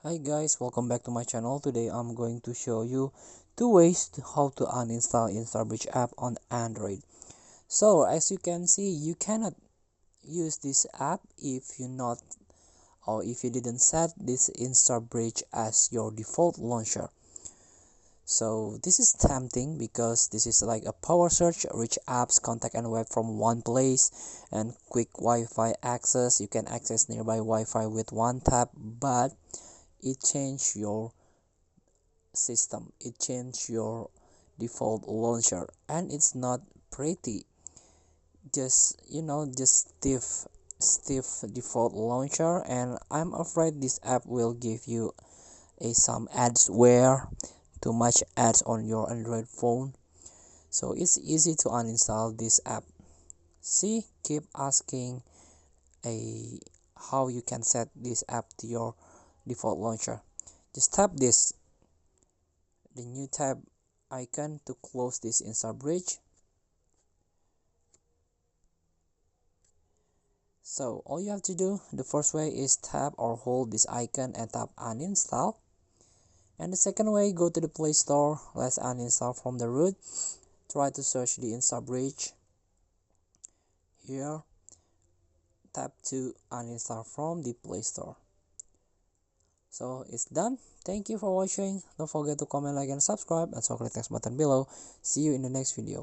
Hi guys, welcome back to my channel. Today I'm going to show you two ways how to uninstall instabridge app on Android. So as you can see, you cannot use this app if you not or if you didn't set this instabridge as your default launcher. So this is tempting because this is like a power search, reach apps, contact and web from one place, and quick Wi-Fi access. You can access nearby Wi-Fi with one tap, but it change your system, it change your default launcher, and it's not pretty. Just just stiff default launcher, and I'm afraid this app will give you some adsware, too much ads on your Android phone. So it's easy to uninstall this app. See, keep asking a how you can set this app to your default launcher. Just tap the new tab icon to close this instabridge. So all you have to do, the first way is tap or hold this icon and tap uninstall. And the second way, go to the Play Store. Let's uninstall from the root. Try to search the instabridge. Here, tap to uninstall from the Play Store. So it's done. Thank you for watching. Don't forget to comment, like, and subscribe, and so click the next button below. See you in the next video.